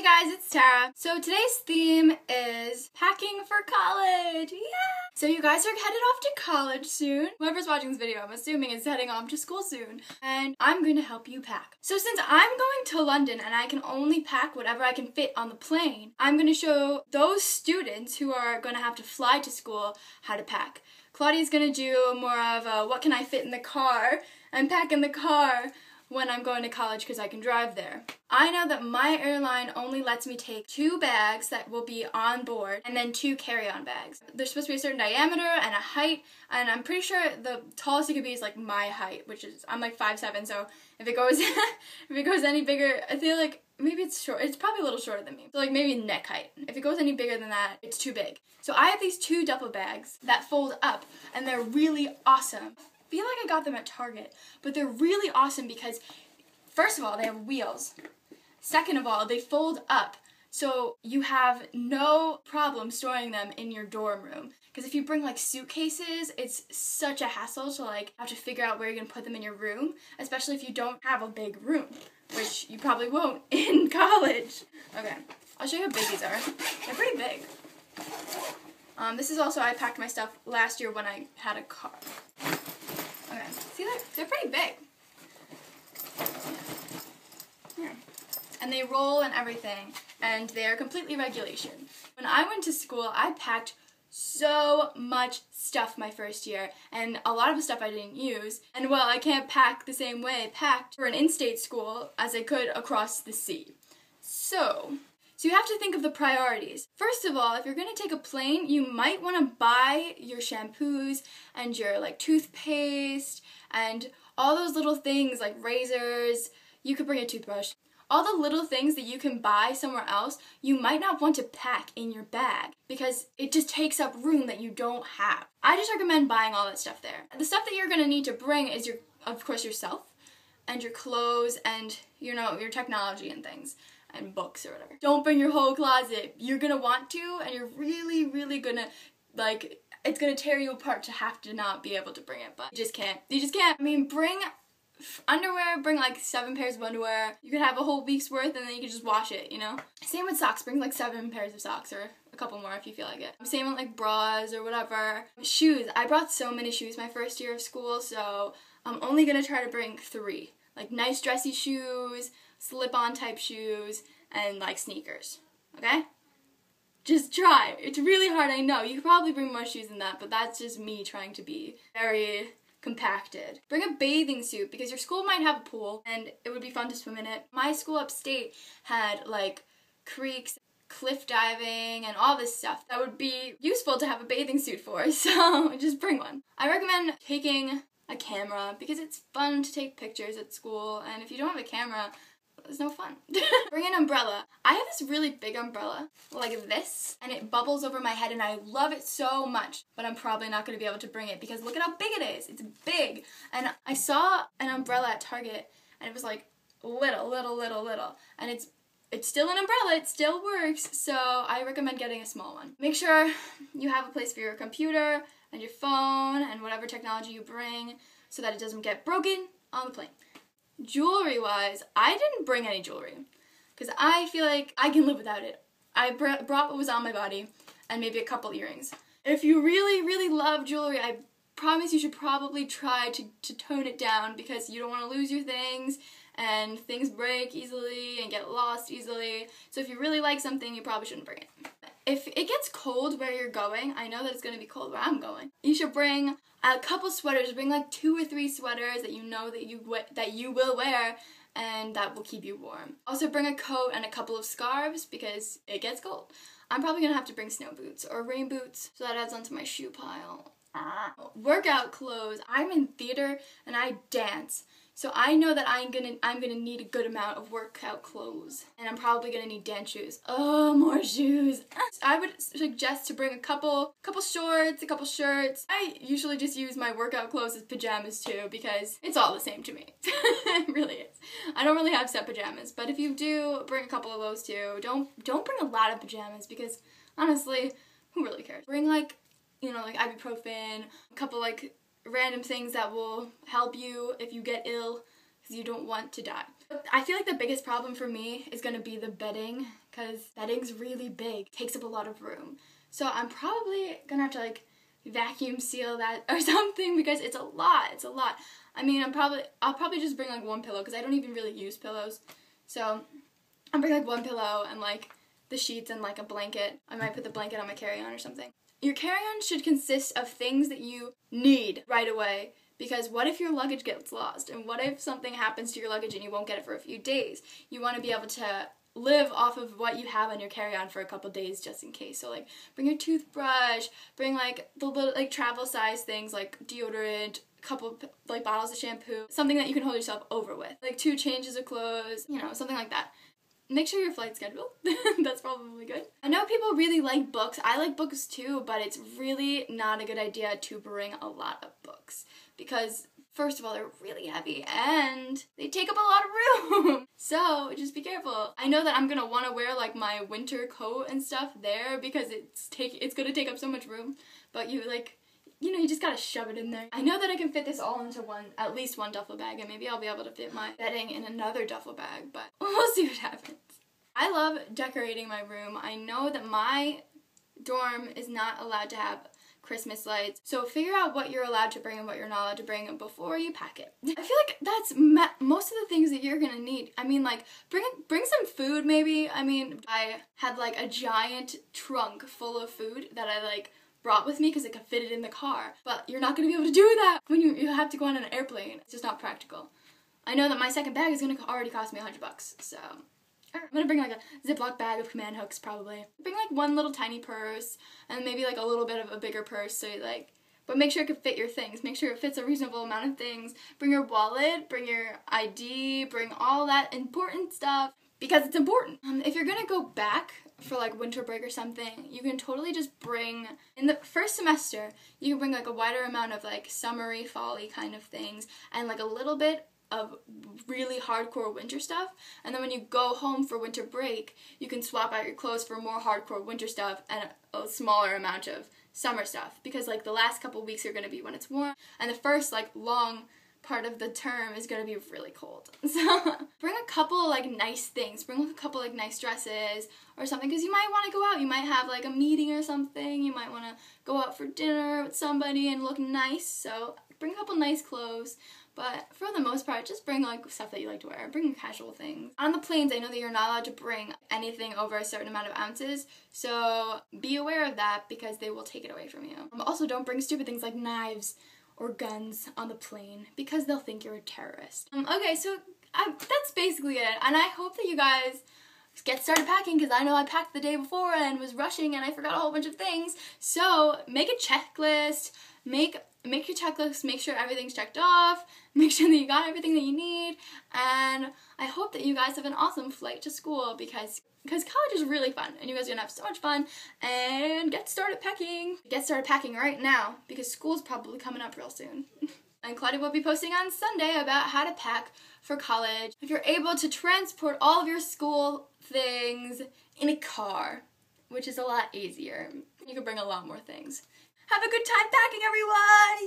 guys, it's Tara. So today's theme is packing for college. Yeah! So you guys are headed off to college soon. Whoever's watching this video, I'm assuming, is heading off to school soon. And I'm going to help you pack. So since I'm going to London and I can only pack whatever I can fit on the plane, I'm going to show those students who are going to have to fly to school how to pack. Claudia's going to do more of a, what can I fit in the car and pack in the car when I'm going to college because I can drive there. I know that my airline only lets me take 2 bags that will be on board and then 2 carry-on bags. They're supposed to be a certain diameter and a height, and I'm pretty sure the tallest it could be is like my height, which is, I'm like 5'7", so if it goes if it goes any bigger, I feel like maybe it's short. It's probably a little shorter than me. So like maybe neck height. If it goes any bigger than that, it's too big. So I have these 2 duffel bags that fold up and they're really awesome. I feel like I got them at Target, but they're really awesome because first of all, they have wheels. Second of all, they fold up, so you have no problem storing them in your dorm room. Because if you bring like suitcases, it's such a hassle to like have to figure out where you're gonna put them in your room, especially if you don't have a big room, which you probably won't in college. Okay, I'll show you how big these are. They're pretty big. This is also, I packed my stuff last year when I had a car. Okay, see, they're pretty big. Yeah. And they roll and everything, and they're completely regulation. When I went to school, I packed so much stuff my first year, and a lot of the stuff I didn't use. And well, I can't pack the same way I packed for an in-state school as I could across the sea. So you have to think of the priorities. First of all, if you're going to take a plane, you might want to buy your shampoos and your like toothpaste and all those little things like razors. You could bring a toothbrush. All the little things that you can buy somewhere else, you might not want to pack in your bag because it just takes up room that you don't have. I just recommend buying all that stuff there. The stuff that you're going to need to bring is of course yourself and your clothes and your technology and things. And books or whatever. Don't bring your whole closet. You're gonna want to, and you're really gonna, like, it's gonna tear you apart to have to not be able to bring it, but you just can't. You just can't. I mean, bring underwear, bring like 7 pairs of underwear. You could have a whole week's worth and then you could just wash it, you know? Same with socks. Bring like 7 pairs of socks or a couple more if you feel like it. Same with like bras or whatever. Shoes. I brought so many shoes my first year of school, so I'm only gonna try to bring 3. Like nice dressy shoes, slip-on type shoes, and like sneakers, okay? Just try. It's really hard, I know. You could probably bring more shoes than that, but that's just me trying to be very compacted. Bring a bathing suit because your school might have a pool and it would be fun to swim in it. My school upstate had like creeks, cliff diving, and all this stuff that would be useful to have a bathing suit for, so just bring one. I recommend taking a camera because it's fun to take pictures at school, and if you don't have a camera, it's no fun. Bring an umbrella. I have this really big umbrella, like this, and it bubbles over my head and I love it so much, but I'm probably not going to be able to bring it because look at how big it is. It's big. And I saw an umbrella at Target and it was like little, and it's still an umbrella, it still works, so I recommend getting a small one. Make sure you have a place for your computer and your phone and whatever technology you bring so that it doesn't get broken on the plane. Jewelry-wise, I didn't bring any jewelry because I feel like I can live without it. I brought what was on my body and maybe a couple earrings. If you really love jewelry, I promise you should probably try to tone it down because you don't want to lose your things and things break easily and get lost easily. So if you really like something, you probably shouldn't bring it. If it gets cold where you're going, I know that it's going to be cold where I'm going, you should bring a couple sweaters. Bring like 2 or 3 sweaters that you know that you will wear and that will keep you warm. Also bring a coat and a couple of scarves because it gets cold. I'm probably going to have to bring snow boots or rain boots, so that adds onto my shoe pile. Workout clothes. I'm in theater and I dance. So I know that I'm gonna need a good amount of workout clothes, and I'm probably gonna need dance shoes. Oh, more shoes! I would suggest to bring a couple shorts, a couple shirts. I usually just use my workout clothes as pajamas too because it's all the same to me. It really is. I don't really have set pajamas, but if you do, bring a couple of those too. Don't bring a lot of pajamas because honestly, who really cares? Bring like ibuprofen, a couple like random things that will help you if you get ill because you don't want to die. I feel like the biggest problem for me is going to be the bedding, because bedding's really big, takes up a lot of room. So I'm probably going to have to like vacuum seal that or something, because it's a lot. I mean, I'll probably just bring like one pillow, because I don't even really use pillows. So I'll bring like one pillow and like the sheets and like a blanket. I might put the blanket on my carry-on or something. Your carry-on should consist of things that you need right away, because what if your luggage gets lost? And what if something happens to your luggage and you won't get it for a few days? You want to be able to live off of what you have on your carry-on for a couple days just in case. So like bring your toothbrush, bring like the little like travel size things like deodorant, couple like bottles of shampoo, something that you can hold yourself over with. Like 2 changes of clothes, you know, something like that. Make sure your flight schedule. That's probably good. I know people really like books. I like books too, but it's really not a good idea to bring a lot of books, because first of all, they're really heavy and they take up a lot of room. So just be careful. I know that I'm gonna want to wear like my winter coat and stuff there, because it's gonna take up so much room, but you just gotta shove it in there. I know that I can fit this all into at least one duffel bag, and maybe I'll be able to fit my bedding in another duffel bag, but we'll see what happens. I love decorating my room. I know that my dorm is not allowed to have Christmas lights, so figure out what you're allowed to bring and what you're not allowed to bring before you pack it. I feel like that's most of the things that you're gonna need. I mean, like, bring some food maybe. I mean, I had like a giant trunk full of food that I like brought with me because I could fit it in the car. But you're not going to be able to do that when you have to go on an airplane. It's just not practical. I know that my second bag is going to already cost me $100, so I'm going to bring like a Ziploc bag of command hooks probably. Bring like one little tiny purse and maybe like a little bit of a bigger purse, so but make sure it can fit your things. Make sure it fits a reasonable amount of things. Bring your wallet, bring your ID, bring all that important stuff, because it's important. If you're going to go back for like winter break or something, you can totally just bring, in the first semester, you can bring like a wider amount of like summery, fall-y kind of things, and like a little bit of really hardcore winter stuff, and then when you go home for winter break, you can swap out your clothes for more hardcore winter stuff and a smaller amount of summer stuff, because like the last couple weeks are going to be when it's warm, and the first like long part of the term is going to be really cold. So bring a couple like nice things. Bring a couple like nice dresses or something, because you might want to go out. You might have like a meeting or something. You might want to go out for dinner with somebody and look nice. So bring a couple nice clothes. But for the most part, just bring like stuff that you like to wear. Bring casual things. On the planes, I know that you're not allowed to bring anything over a certain amount of ounces, so be aware of that, because they will take it away from you. Also, don't bring stupid things like knives or guns on the plane, because they'll think you're a terrorist. Okay, so that's basically it, and I hope that you guys get started packing, because I know I packed the day before and was rushing and I forgot a whole bunch of things. So make a checklist, make your checklist, make sure everything's checked off, make sure that you got everything that you need, and I hope that you guys have an awesome flight to school, because college is really fun, and you guys are gonna have so much fun, and get started packing. Get started packing right now, because school's probably coming up real soon. And Claudia will be posting on Sunday about how to pack for college. If you're able to transport all of your school things in a car, which is a lot easier, you can bring a lot more things. Have a good time packing, everyone!